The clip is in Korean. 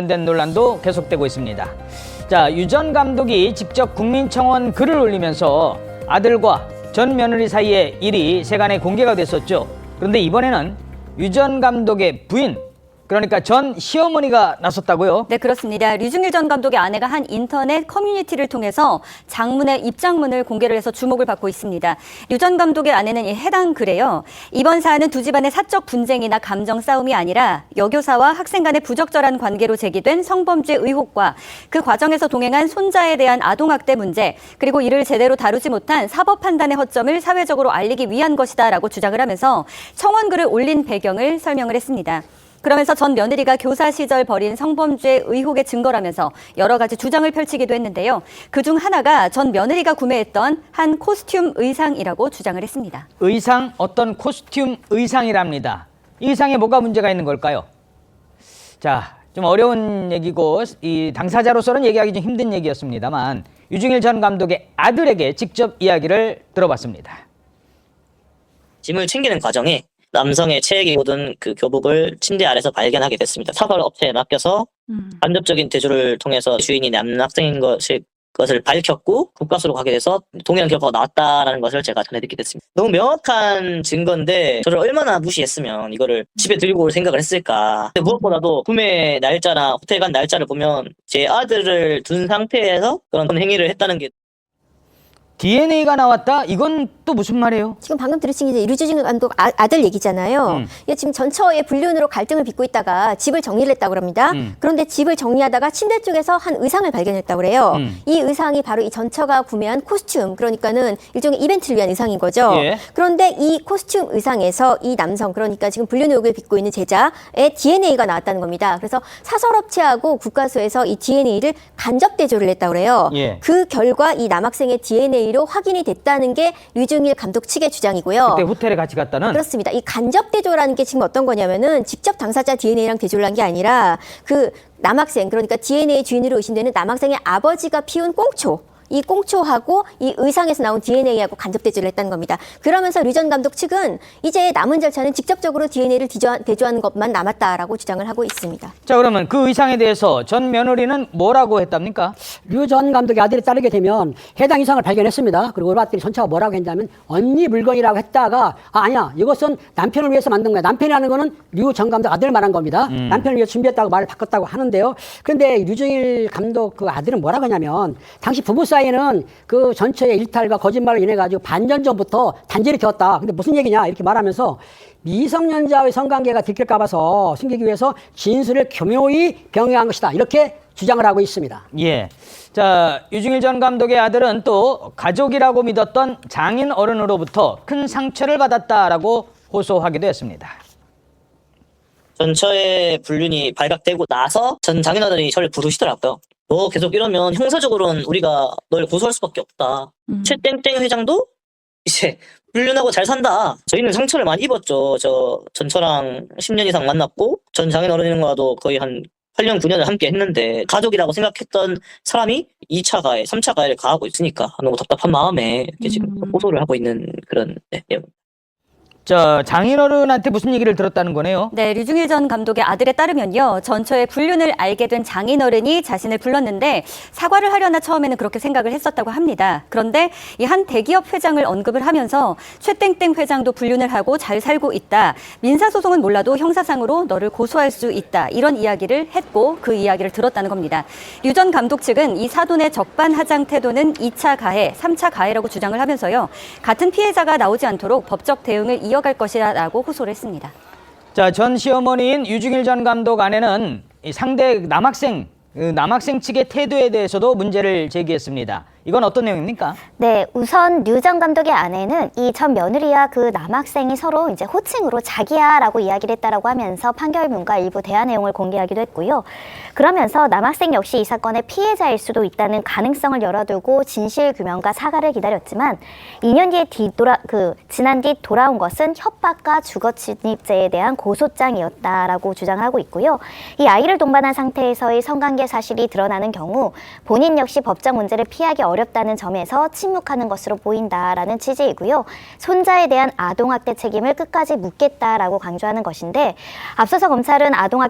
된 논란도 계속되고 있습니다. 자, 유 전 감독이 직접 국민청원 글을 올리면서 아들과 전 며느리 사이의 일이 세간에 공개가 됐었죠. 그런데 이번에는 유 전 감독의 부인, 그러니까 전 시어머니가 나섰다고요? 네, 그렇습니다. 류중일 전 감독의 아내가 한 인터넷 커뮤니티를 통해서 장문의 입장문을 공개를 해서 주목을 받고 있습니다. 류 전 감독의 아내는 해당 글에요. 이번 사안은 두 집안의 사적 분쟁이나 감정 싸움이 아니라 여교사와 학생 간의 부적절한 관계로 제기된 성범죄 의혹과 그 과정에서 동행한 손자에 대한 아동학대 문제, 그리고 이를 제대로 다루지 못한 사법 판단의 허점을 사회적으로 알리기 위한 것이다라고 주장을 하면서 청원글을 올린 배경을 설명을 했습니다. 그러면서 전 며느리가 교사 시절 벌인 성범죄 의혹의 증거라면서 여러 가지 주장을 펼치기도 했는데요. 그중 하나가 전 며느리가 구매했던 한 코스튬 의상이라고 주장을 했습니다. 의상, 어떤 코스튬 의상이랍니다. 이 의상에 뭐가 문제가 있는 걸까요? 자, 좀 어려운 얘기고 이 당사자로서는 얘기하기 좀 힘든 얘기였습니다만 유중일 전 감독의 아들에게 직접 이야기를 들어봤습니다. 짐을 챙기는 과정에 남성의 체액이 묻은 그 교복을 침대 아래서 발견하게 됐습니다. 사설 업체에 맡겨서 간접적인 대조를 통해서 주인이 남학생인 것을 밝혔고 국과수로 가게 돼서 동일한 결과가 나왔다라는 것을 제가 전해 듣게 됐습니다. 너무 명확한 증거인데 저를 얼마나 무시했으면 이거를 집에 들고 올 생각을 했을까. 근데 무엇보다도 구매 날짜나 호텔 간 날짜를 보면 제 아들을 둔 상태에서 그런 행위를 했다는 게 DNA가 나왔다? 이건 또 무슨 말이에요? 지금 방금 들으신 게 류중일 감독 아들 얘기잖아요. 이게 지금 전처의 불륜으로 갈등을 빚고 있다가 집을 정리를 했다고 합니다. 그런데 집을 정리하다가 침대 쪽에서 한 의상을 발견했다고 그래요. 이 의상이 바로 이 전처가 구매한 코스튬, 그러니까는 일종의 이벤트를 위한 의상인 거죠. 예. 그런데 이 코스튬 의상에서 이 남성, 그러니까 지금 불륜 의혹을 빚고 있는 제자의 DNA가 나왔다는 겁니다. 그래서 사설업체하고 국과수에서 이 DNA를 간접 대조를 했다고 그래요. 예. 그 결과 이 남학생의 DNA로 확인이 됐다는 게 류중일 감독 측의 주장이고요. 그때 호텔에 같이 갔다는? 그렇습니다. 이 간접 대조라는 게 지금 어떤 거냐면은 직접 당사자 DNA랑 대조를 한 게 아니라 그 남학생, 그러니까 DNA 주인으로 의심되는 남학생의 아버지가 피운 꽁초, 이 꽁초하고 이 의상에서 나온 DNA하고 간접 대조를 했다는 겁니다. 그러면서 류 전 감독 측은 이제 남은 절차는 직접적으로 DNA를 대조하는 것만 남았다라고 주장을 하고 있습니다. 자, 그러면 그 의상에 대해서 전 며느리는 뭐라고 했답니까? 류 전 감독의 아들이 따르게 되면 해당 의상을 발견했습니다. 그리고 봤더니 전차가 뭐라고 했냐면 언니 물건이라고 했다가 아니야, 이것은 남편을 위해서 만든 거야. 남편이라는 거는 류 전 감독 아들을 말한 겁니다. 남편을 위해서 준비했다고 말을 바꿨다고 하는데요. 그런데 류중일 감독 그 아들은 뭐라고 하냐면 당시 부부 사이에는 그 전처의 일탈과 거짓말로 인해 가지고 반년 전부터 단절이 되었다. 근데 무슨 얘기냐 이렇게 말하면서 미성년자의 성관계가 들킬까 봐서 숨기기 위해서 진술을 교묘히 병행한 것이다. 이렇게 주장을 하고 있습니다. 예. 자, 유중일 전 감독의 아들은 또 가족이라고 믿었던 장인 어른으로부터 큰 상처를 받았다라고 호소하기도 했습니다. 전처의 불륜이 발각되고 나서 전 장인어른이 저를 부르시더라고요. 너 계속 이러면 형사적으로는 우리가 널 고소할 수밖에 없다. 최땡땡 회장도 이제 불륜하고 잘 산다. 저희는 상처를 많이 입었죠. 저 전처랑 10년 이상 만났고 전 장인어른과도 거의 한 8년, 9년을 함께 했는데 가족이라고 생각했던 사람이 2차 가해, 3차 가해를 가하고 있으니까 너무 답답한 마음에 이렇게 지금 호소를 하고 있는 그런 내용. 자, 장인어른한테 무슨 얘기를 들었다는 거네요? 네, 류중일 전 감독의 아들에 따르면요. 전처의 불륜을 알게 된 장인어른이 자신을 불렀는데 사과를 하려나 처음에는 그렇게 생각을 했었다고 합니다. 그런데 이 한 대기업 회장을 언급을 하면서 최땡땡 회장도 불륜을 하고 잘 살고 있다. 민사소송은 몰라도 형사상으로 너를 고소할 수 있다. 이런 이야기를 했고 그 이야기를 들었다는 겁니다. 류 전 감독 측은 이 사돈의 적반하장 태도는 2차 가해, 3차 가해라고 주장을 하면서요. 같은 피해자가 나오지 않도록 법적 대응을 이어갈 것이라고 호소를 했습니다. 자, 전 시어머니인 유중일 전 감독 아내는 이 상대 남학생 측의 태도에 대해서도 문제를 제기했습니다. 이건 어떤 내용입니까? 네, 우선 류 전 감독의 아내는 이 전 며느리와 그 남학생이 서로 이제 호칭으로 자기야라고 이야기를 했다라고 하면서 판결문과 일부 대화 내용을 공개하기도 했고요. 그러면서 남학생 역시 이 사건의 피해자일 수도 있다는 가능성을 열어두고 진실 규명과 사과를 기다렸지만 2년 뒤에 지난 뒤 돌아온 것은 협박과 주거 침입죄에 대한 고소장이었다라고 주장하고 있고요. 이 아이를 동반한 상태에서의 성관계 사실이 드러나는 경우 본인 역시 법적 문제를 피하기 어렵다는 점에서 침묵하는 것으로 보인다라는 취지이고요. 손자에 대한 아동학대 책임을 끝까지 묻겠다라고 강조하는 것인데 앞서서 검찰은 아동학대